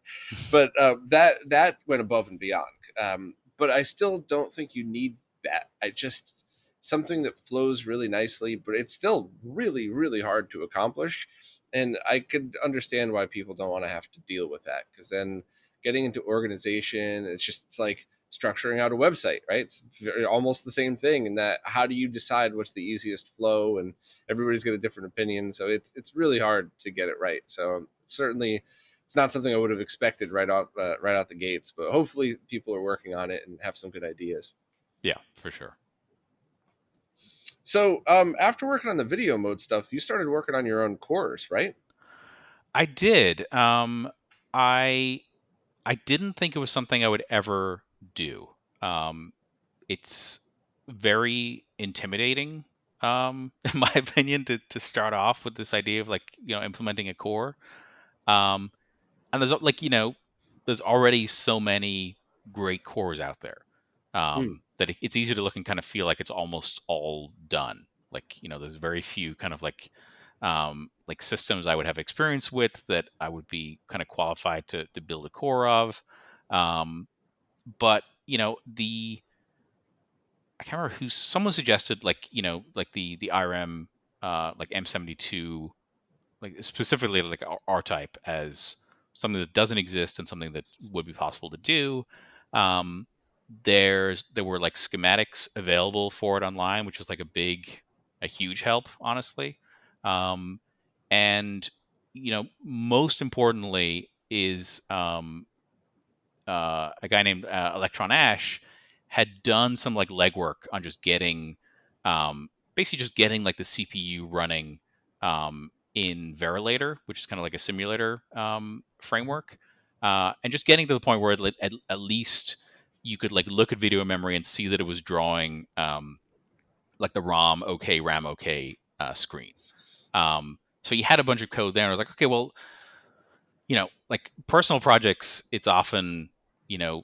that went above and beyond. But I still don't think you need that. I just something that flows really nicely, but it's still really really hard to accomplish. And I could understand why people don't want to have to deal with that, because then getting into organization, it's like structuring out a website, right? It's almost the same thing in that how do you decide what's the easiest flow, and everybody's got a different opinion, so it's really hard to get it right. So certainly it's not something I would have expected right out the gates, but hopefully people are working on it and have some good ideas. Yeah, for sure. So after working on the video mode stuff, you started working on your own course, right? I did. I I didn't think it was something I would ever do. Um, it's very intimidating, in my opinion, to start off with this idea of like implementing a core. Um, and there's like there's already so many great cores out there Hmm. that it's easy to look and kind of feel like it's almost all done. Like there's very few kind of like systems I would have experience with that I would be kind of qualified to build a core of. Um, but the I can't remember who someone suggested like like the IRM like M72 like specifically like R type as something that doesn't exist and something that would be possible to do. Um, there were like schematics available for it online, which was like a huge help, honestly. Um, and most importantly is a guy named Electron Ash had done some like legwork on just getting, basically just getting like the CPU running in Verilator, which is kind of like a simulator framework, and just getting to the point where at least you could like look at video memory and see that it was drawing like the ROM OK, RAM OK screen. So you had a bunch of code there, and I was like, okay, well, like personal projects, it's often you know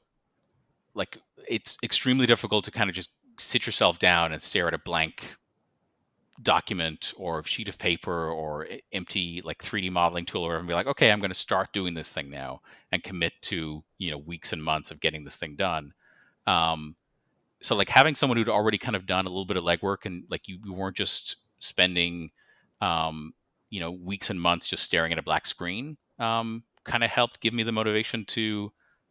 like it's extremely difficult to kind of just sit yourself down and stare at a blank document or sheet of paper or empty like 3D modeling tool or whatever and be like, okay, I'm going to start doing this thing now and commit to weeks and months of getting this thing done. Um, so like having someone who'd already kind of done a little bit of legwork, and like you weren't just spending um, weeks and months just staring at a black screen, kind of helped give me the motivation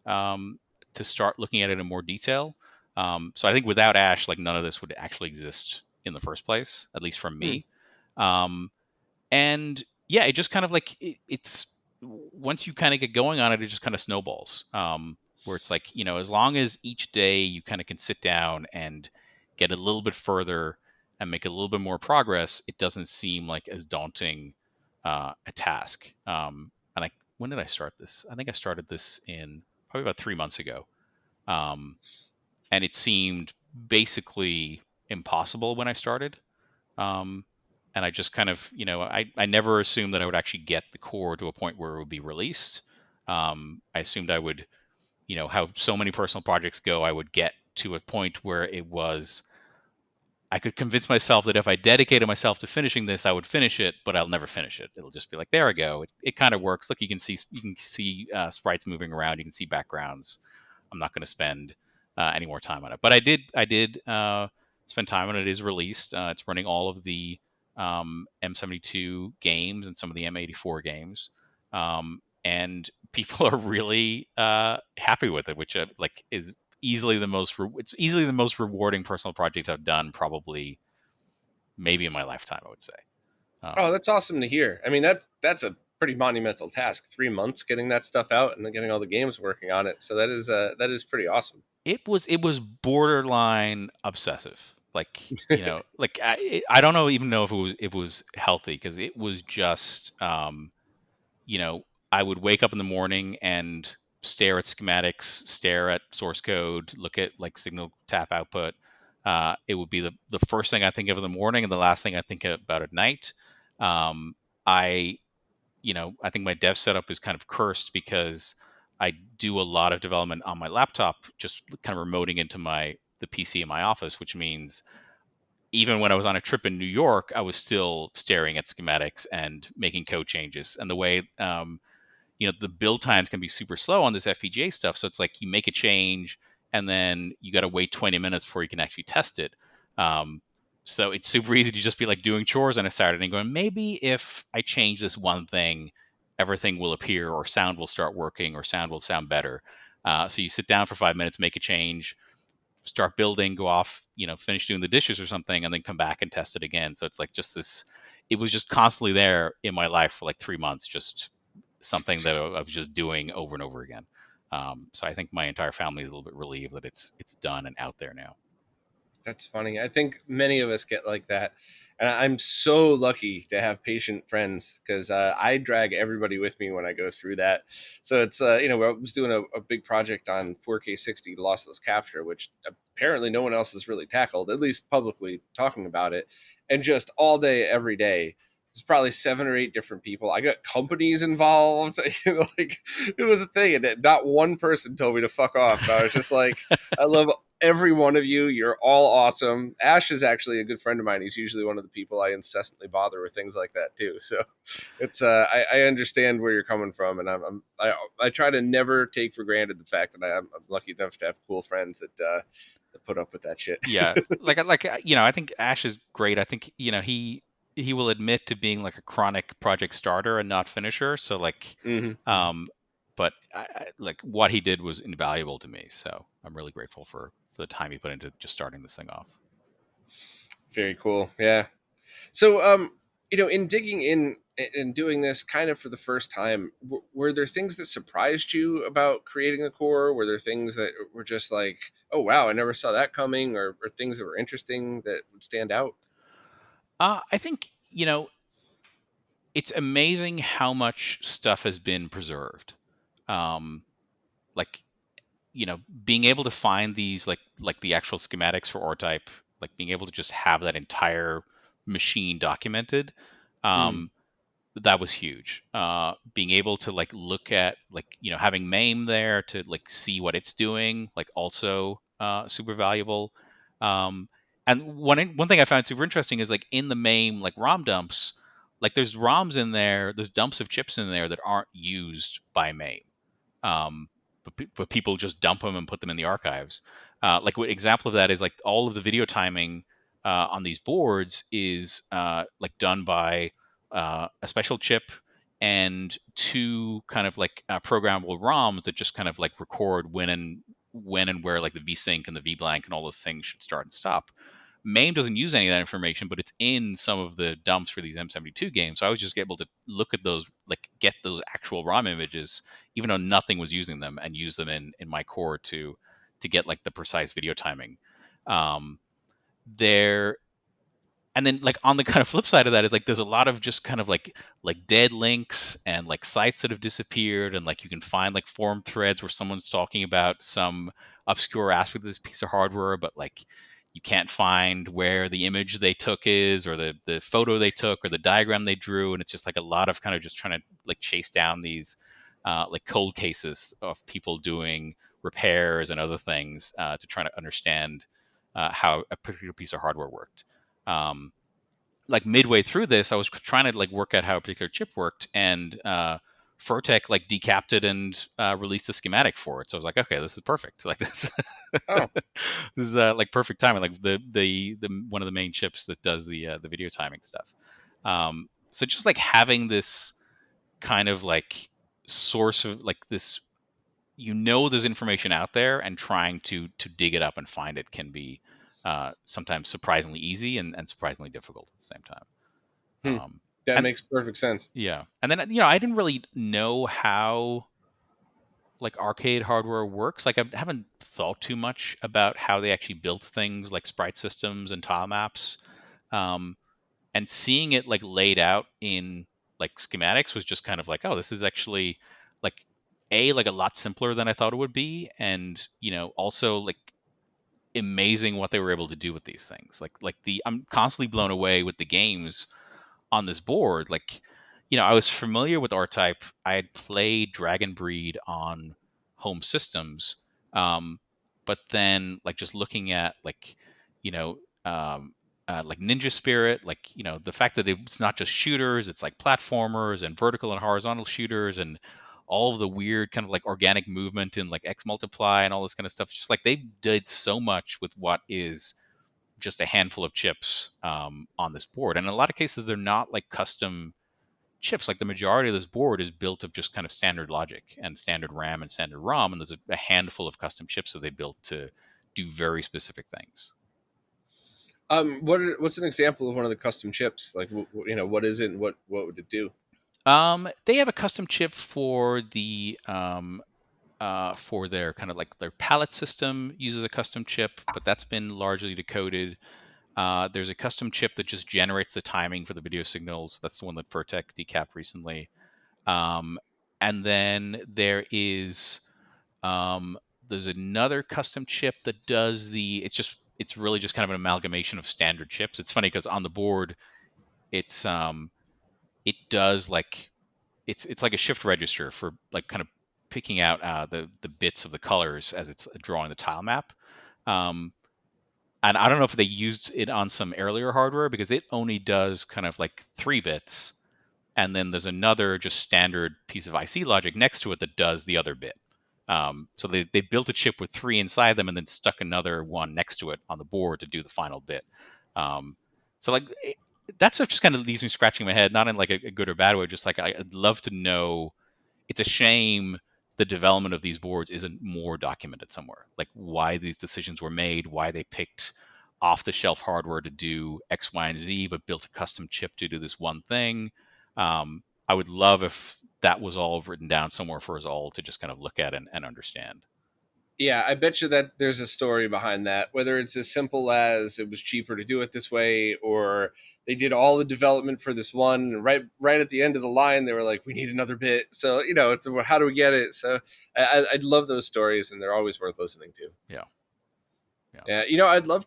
um, to start looking at it in more detail. So I think without Ash, like none of this would actually exist in the first place, at least from Hmm. me. Um, and yeah, it just kind of like it's once you kind of get going on it, it just kind of snowballs. Where it's like, as long as each day you kind of can sit down and get a little bit further and make a little bit more progress, it doesn't seem like as daunting a task. And when did I start this? I think I started this in probably about 3 months ago. Um, and it seemed basically impossible when I started. Um, and I just kind of, I never assumed that I would actually get the core to a point where it would be released. I assumed I would, how so many personal projects go, I would get to a point where I could convince myself that if I dedicated myself to finishing this, I would finish it, but I'll never finish it. It'll just be like, there I go. It kind of works. Look, you can see sprites moving around. You can see backgrounds. I'm not going to spend any more time on it. But I did spend time on it. It is released. It's running all of the M72 games and some of the M84 games, and people are really happy with it, which like is it's easily the most rewarding personal project I've done, probably maybe in my lifetime, I would say. Oh, Um, that's awesome to hear. I mean, that's a pretty monumental task. 3 months getting that stuff out and then getting all the games working on it. So that is pretty awesome. it was borderline obsessive. Like, like I don't know even know if it was healthy, because it was just you know I would wake up in the morning and stare at schematics, stare at source code, look at like signal tap output. It would be the first thing I think of in the morning and the last thing I think about at night. I I think my dev setup is kind of cursed because I do a lot of development on my laptop, just kind of remoting into the PC in my office, which means even when I was on a trip in New York, I was still staring at schematics and making code changes. And the way the build times can be super slow on this FPGA stuff. So it's like you make a change and then you got to wait 20 minutes before you can actually test it. Um, so it's super easy to just be like doing chores on a Saturday and going, maybe if I change this one thing, everything will appear, or sound will start working, or sound will sound better. So you sit down for 5 minutes, make a change, start building, go off, finish doing the dishes or something, and then come back and test it again. So it's like just this. It was just constantly there in my life for like 3 months, just something that I was just doing over and over again. So I think my entire family is a little bit relieved that it's done and out there now. That's funny. I think many of us get like that. And I'm so lucky to have patient friends because I drag everybody with me when I go through that. So it's, I was doing a big project on 4K 60 lossless capture, which apparently no one else has really tackled, at least publicly talking about it. And just all day, every day, there's probably 7 or 8 different people. I got companies involved. Like it was a thing. And not one person told me to fuck off. And I was just like, I love every one of you. You're all awesome. Ash is actually a good friend of mine. He's usually one of the people I incessantly bother with things like that too. So it's I understand where you're coming from, and I try to never take for granted the fact that I'm lucky enough to have cool friends that put up with that shit. Yeah, I think Ash is great. I think he will admit to being like a chronic project starter and not finisher. So like, Hmm. um, but like what he did was invaluable to me. So I'm really grateful for the time he put into just starting this thing off. Very cool. Yeah. So, in digging in and doing this kind of for the first time, were there things that surprised you about creating a core? Were there things that were just like, oh wow, I never saw that coming, or things that were interesting that would stand out? I think it's amazing how much stuff has been preserved. Um, like being able to find these like the actual schematics for R-Type, like being able to just have that entire machine documented. Mm. Um, that was huge. Being able to like look at like having MAME there to like see what it's doing, like also super valuable. Um, and one thing I found super interesting is like in the MAME like ROM dumps, like there's ROMs in there, there's dumps of chips in there that aren't used by MAME. Um, but people just dump them and put them in the archives. Like what example of that is like all of the video timing on these boards is like done by a special chip and two kind of like programmable ROMs that just kind of like record when and where like the VSync and the VBlank and all those things should start and stop. MAME doesn't use any of that information, but it's in some of the dumps for these M72 games. So I was just able to look at those, like get those actual ROM images, even though nothing was using them, and use them in my core to get like the precise video timing. Um, there and then like on the kind of flip side of that is like there's a lot of just kind of like dead links and like sites that have disappeared, and like you can find like forum threads where someone's talking about some obscure aspect of this piece of hardware, but like you can't find where the image they took is, or the photo they took, or the diagram they drew, and it's just like a lot of kind of just trying to like chase down these like cold cases of people doing repairs and other things to try to understand how a particular piece of hardware worked. um, like midway through this, I was trying to like work out how a particular chip worked, and Furtek like decapped it and released a schematic for it. So I was like, okay, this is perfect. Like this, Oh, this is like perfect timing. Like the one of the main chips that does the video timing stuff. So just like having this kind of like source of like this, there's information out there, and trying to dig it up and find it can be sometimes surprisingly easy and surprisingly difficult at the same time. hmm. Um, That and makes perfect sense. yeah, and then I didn't really know how like arcade hardware works. Like I haven't thought too much about how they actually built things like sprite systems and tile maps. Um, and seeing it like laid out in like schematics was just kind of like, oh, this is actually like like a lot simpler than I thought it would be, and also like amazing what they were able to do with these things. Like I'm constantly blown away with the games on this board. Like, I was familiar with R-Type. I had played Dragon Breed on home systems, but then like just looking at you know, like Ninja Spirit, like the fact that it's not just shooters, it's like platformers and vertical and horizontal shooters, and all of the weird kind of like organic movement and like X multiply and all this kind of stuff. It's just like they did so much with what is just a handful of chips on this board. And in a lot of cases, they're not like custom chips. Like the majority of this board is built of just kind of standard logic and standard RAM and standard ROM. And there's a handful of custom chips that they built to do very specific things. What's an example of one of the custom chips? Like, what is it, and what would it do? They have a custom chip for their kind of like their palette system uses a custom chip, but that's been largely decoded. There's a custom chip that just generates the timing for the video signals. That's the one that Vertec decapped recently. Um, and then um, there's another custom chip that does it's really just kind of an amalgamation of standard chips. It's funny because on the board, it's it does like it's like a shift register for like kind of picking out the bits of the colors as it's drawing the tile map. Um, and I don't know if they used it on some earlier hardware because it only does kind of like 3 bits, and then there's another just standard piece of IC logic next to it that does the other bit. So they built a chip with 3 inside them and then stuck another one next to it on the board to do the final bit. Um, so like that stuff just kind of leaves me scratching my head, not in like a good or bad way, just like I'd love to know. It's a shame the development of these boards isn't more documented somewhere. Like why these decisions were made, why they picked off the shelf hardware to do X, Y, and Z, but built a custom chip to do this one thing. I would love if that was all written down somewhere for us all to just kind of look at and understand. Yeah, I bet you that there's a story behind that. Whether it's as simple as it was cheaper to do it this way, or they did all the development for this one, and right at the end of the line, they were like, "We need another bit." So it's how do we get it? So I'd love those stories, and they're always worth listening to. Yeah, yeah. Yeah, I would love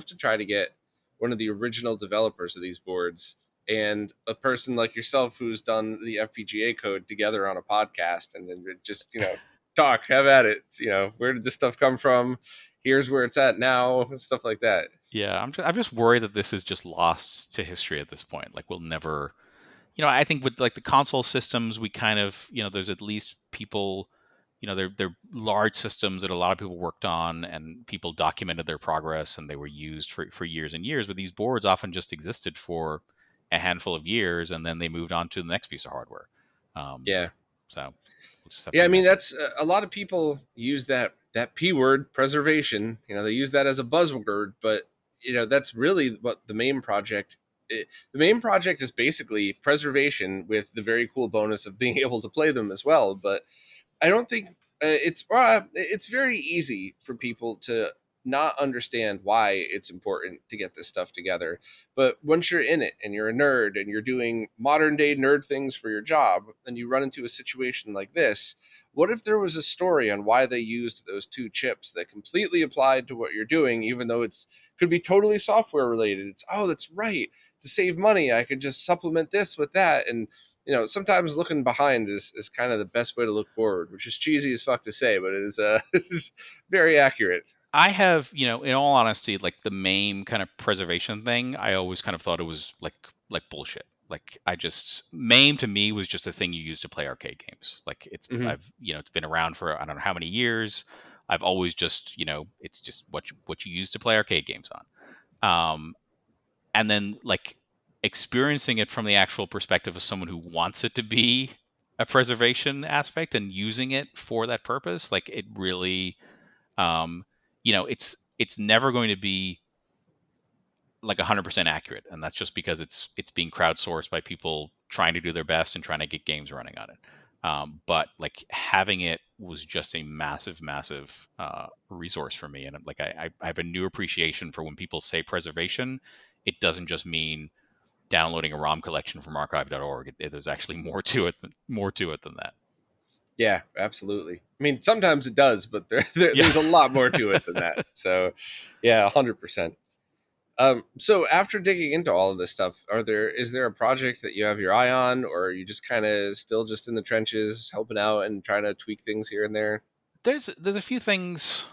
to try to get one of the original developers of these boards and a person like yourself who's done the FPGA code together on a podcast, and then just talk, have at it. Where did this stuff come from? Here's where it's at now, stuff like that. Yeah, I'm just worried that this is just lost to history at this point. Like we'll never, I think with like the console systems, we kind of, there's at least people they're large systems that a lot of people worked on, and people documented their progress, and they were used for years and years. But these boards often just existed for a handful of years, and then they moved on to the next piece of hardware. Um, Yeah. so we'll just have Yeah, to I mean imagine. that's a lot of people use that p word, preservation. They use that as a buzzword, but that's really what the main project. The main project is basically preservation with the very cool bonus of being able to play them as well. But I don't think it's very easy for people to not understand why it's important to get this stuff together. But once you're in it and you're a nerd and you're doing modern day nerd things for your job, and you run into a situation like this, what if there was a story on why they used those two chips that completely applied to what you're doing, even though it's could be totally software related? It's, oh, that's right. To save money, I could just supplement this with that, and sometimes looking behind is kind of the best way to look forward, which is cheesy as fuck to say, but it is it's just very accurate. I have, in all honesty, like the MAME kind of preservation thing, I always kind of thought it was like bullshit. Like I just MAME to me was just a thing you use to play arcade games. Like Hmm. it's been around for I don't know how many years. I've always just, it's just what you use to play arcade games on. And then like experiencing it from the actual perspective of someone who wants it to be a preservation aspect and using it for that purpose, like it really um, it's never going to be like 100% accurate, and that's just because it's being crowdsourced by people trying to do their best and trying to get games running on it. But like having it was just a massive, massive resource for me, and like I have a new appreciation for when people say preservation. It doesn't just mean downloading a ROM collection from archive.org. There's actually more to it than that. Yeah, absolutely. I mean, sometimes it does, but Yeah. there's a lot more to it than that. So, yeah, 100%. So after digging into all of this stuff, is there a project that you have your eye on, or are you just kind of still just in the trenches helping out and trying to tweak things here and there? There's a few things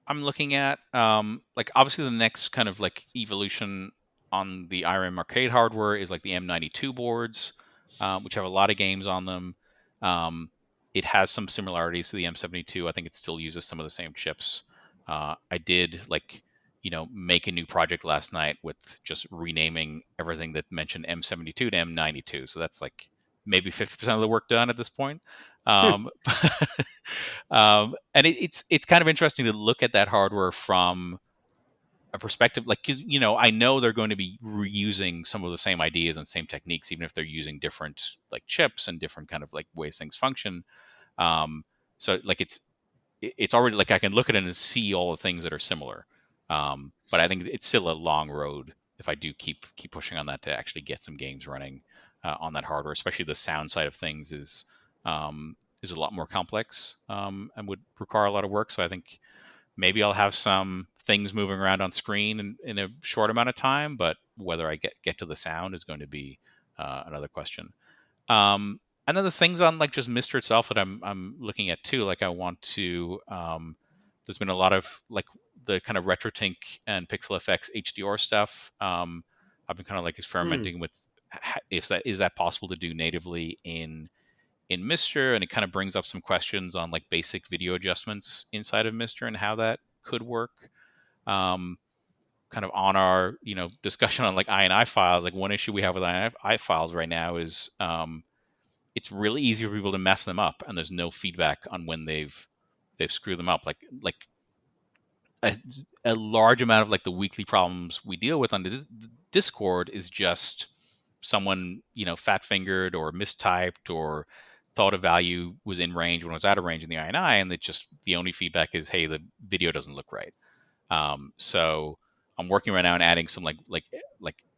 I'm looking at. Like obviously the next kind of like evolution on the IRM arcade hardware is like the M92 boards, which have a lot of games on them. Um, it has some similarities to the M72. I think it still uses some of the same chips. I did like make a new project last night with just renaming everything that mentioned M72 to M92. So that's like maybe 50% of the work done at this point. Um, and it's kind of interesting to look at that hardware from a perspective, like 'cause, I know they're going to be reusing some of the same ideas and same techniques, even if they're using different like chips and different kind of like ways things function. Um, so like it's already like I can look at it and see all the things that are similar. But I think it's still a long road if I do keep pushing on that to actually get some games running on that hardware. Especially the sound side of things is a lot more complex and would require a lot of work. So I think maybe I'll have some things moving around on screen in a short amount of time, but whether I get to the sound is going to be another question. And then the things on like just Mister itself that I'm looking at too. Like I want to. There's been a lot of like the kind of RetroTink and Pixel FX HDR stuff. I've been kind of like Hmm. experimenting with is that possible to do natively in Mister, and it kind of brings up some questions on like basic video adjustments inside of Mister and how that could work. Um, Kind of on our discussion on like INI files. Like one issue we have with INI files right now is it's really easy for people to mess them up, and there's no feedback on when they've screwed them up. Like a, a large amount of like the weekly problems we deal with on the Discord is just someone fat fingered or mistyped or thought a value was in range when it was out of range in the INI, and it just the only feedback is, hey, the video doesn't look right. So I'm working right now on adding some like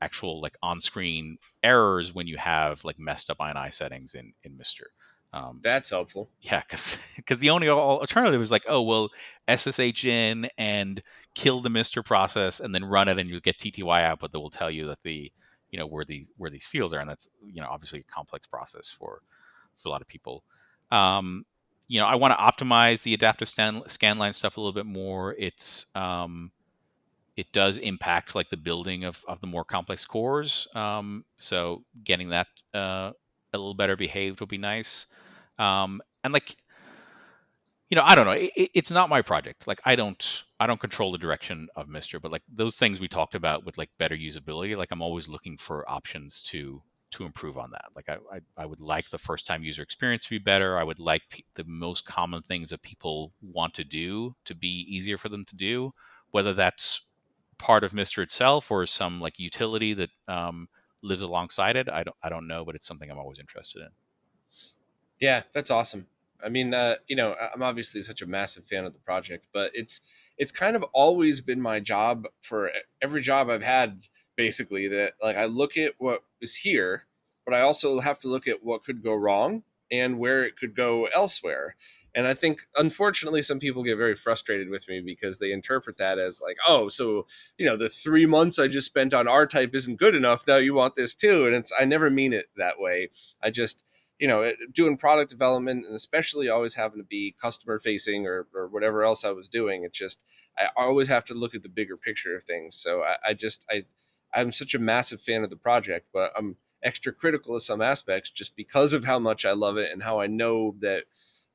actual like on-screen errors when you have like messed up INI settings in Mister. Um, That's helpful. yeah, because the only alternative is like, oh well, SSH in and kill the Mister process and then run it, and you get TTY output that will tell you that the where these fields are, and that's obviously a complex process for a lot of people. Um, I want to optimize the adaptive scanline stuff a little bit more. It does impact like the building of the more complex cores. So getting that a little better behaved would be nice. And like I don't know. It's not my project. Like I don't control the direction of Mister, but like those things we talked about with like better usability, like I'm always looking for options to improve on that. Like I would like the first time user experience to be better. I would like the most common things that people want to do to be easier for them to do, whether that's part of Mister itself or some like utility that lives alongside it. I don't know, but it's something I'm always interested in. Yeah, that's awesome. I mean, I'm obviously such a massive fan of the project, but it's kind of always been my job for every job I've had, basically, that like I look at what is here, but I also have to look at what could go wrong and where it could go elsewhere. And I think, unfortunately, some people get very frustrated with me because they interpret that as like, oh, so the 3 months I just spent on R type isn't good enough. Now you want this too, and I never mean it that way. I just doing product development and especially always having to be customer facing or whatever else I was doing, it just I always have to look at the bigger picture of things. So I'm such a massive fan of the project, but I'm extra critical of some aspects just because of how much I love it and how I know that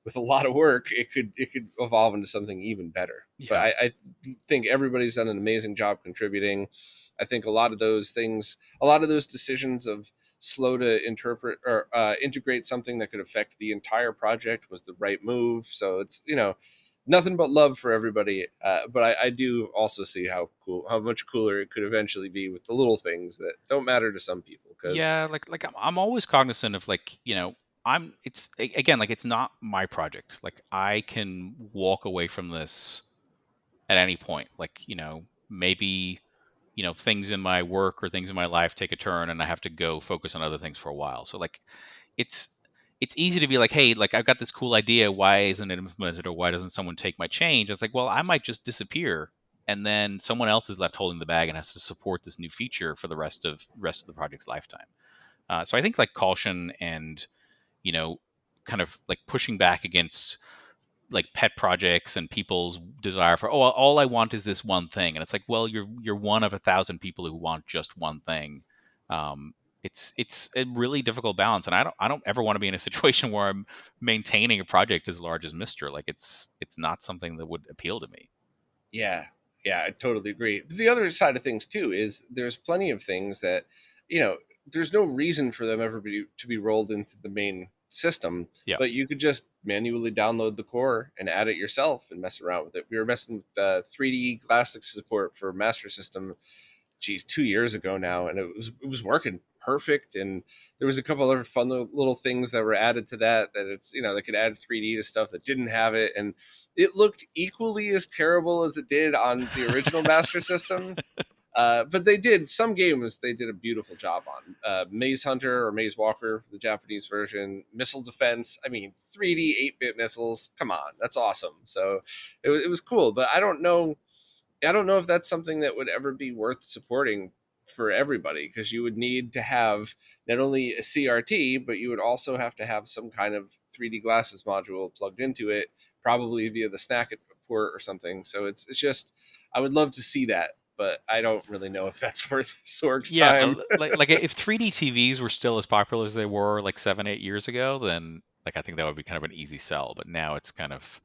with a lot of work it could evolve into something even better. But Yeah. I think everybody's done an amazing job contributing. I think a lot of those things, a lot of those decisions of slow to interpret or integrate something that could affect the entire project was the right move. So it's nothing but love for everybody. But I do also see how much cooler it could eventually be with the little things that don't matter to some people. Because Yeah, like I'm always cognizant of like, again, like it's not my project. Like I can walk away from this at any point. Like, maybe, things in my work or things in my life take a turn and I have to go focus on other things for a while. So like it's it's easy to be like, hey, like I've got this cool idea, why isn't it implemented or why doesn't someone take my change? It's like, well, I might just disappear and then someone else is left holding the bag and has to support this new feature for the rest of the project's lifetime. So I think like caution and you know kind of like pushing back against like pet projects and people's desire for, oh, all I want is this one thing, and it's like, well, you're one of 1,000 people who want just one thing. um, it's a really difficult balance, and I don't ever want to be in a situation where I'm maintaining a project as large as Mister. Like it's not something that would appeal to me. yeah, yeah, I totally agree. But the other side of things too is there's plenty of things that, you know, there's no reason for them ever to be rolled into the main system, Yeah. but you could just manually download the core and add it yourself and mess around with it. We were messing with 3D graphics support for Master System, geez, 2 years ago now, and it was working perfect. And there was a couple other fun little things that were added to that it's they could add 3D to stuff that didn't have it, and it looked equally as terrible as it did on the original Master System. But they did some games. They did a beautiful job on Maze Hunter or Maze Walker for the Japanese version. Missile Defense. I mean, 3D 8-bit missiles. Come on, that's awesome. So it was cool. But I don't know if that's something that would ever be worth supporting for everybody, because you would need to have not only a CRT, but you would also have to have some kind of 3D glasses module plugged into it, probably via the snack port or something. So it's just I would love to see that, but I don't really know if that's worth Sorg's Yeah, time. like if 3D TVs were still as popular as they were like 7, 8 years ago, then like I think that would be kind of an easy sell. But now it's kind of,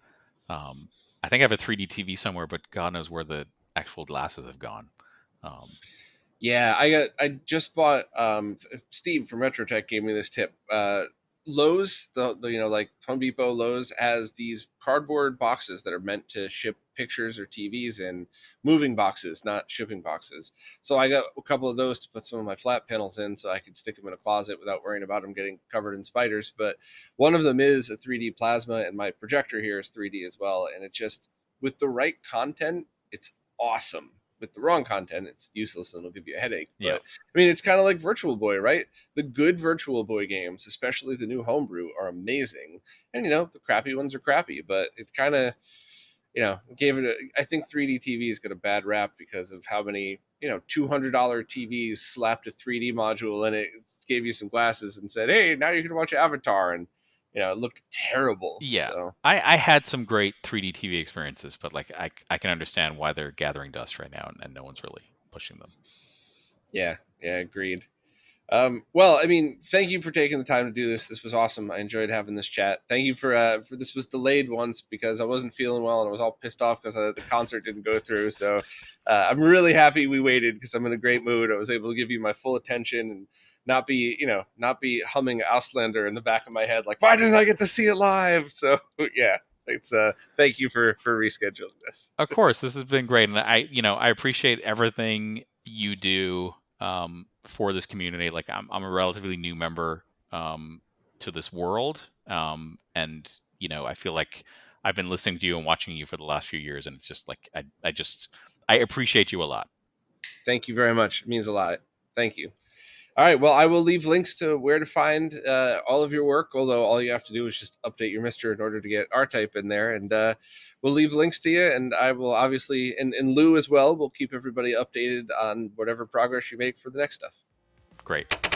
um, I think I have a 3D TV somewhere, but God knows where the actual glasses have gone. Um, Yeah, I just bought Steve from RetroTech gave me this tip. Lowe's, the like Home Depot, Lowe's has these cardboard boxes that are meant to ship pictures or TVs in, moving boxes, not shipping boxes. So I got a couple of those to put some of my flat panels in so I could stick them in a closet without worrying about them getting covered in spiders. But one of them is a 3D plasma, and my projector here is 3D as well. And it just, with the right content, it's awesome. With the wrong content, it's useless and it'll give you a headache. yeah, But I mean, it's kind of like Virtual Boy, right? The good Virtual Boy games, especially the new homebrew, are amazing. And the crappy ones are crappy, but it kind of gave it a. I think 3D TVs got a bad rap because of how many $200 TVs slapped a 3D module in it, gave you some glasses, and said, "Hey, now you can watch Avatar," and it looked terrible. yeah. So I had some great 3D TV experiences, but like I can understand why they're gathering dust right now, and no one's really pushing them. yeah, yeah, agreed. Well, I mean, thank you for taking the time to do this. This was awesome. I enjoyed having this chat. Thank you for this was delayed once because I wasn't feeling well and I was all pissed off because the concert didn't go through. So I'm really happy we waited because I'm in a great mood. I was able to give you my full attention and not be humming Auslander in the back of my head like, why didn't I get to see it live? So yeah, it's thank you for rescheduling this. Of course, this has been great, and I appreciate everything you do for this community. Like I'm a relatively new member to this world, and I feel like I've been listening to you and watching you for the last few years, and it's just like I appreciate you a lot. Thank you very much. It means a lot. Thank you. All right. Well, I will leave links to where to find all of your work, although all you have to do is just update your Mister in order to get R type in there. And we'll leave links to you. And I will obviously, and Lou as well, we'll keep everybody updated on whatever progress you make for the next stuff. Great.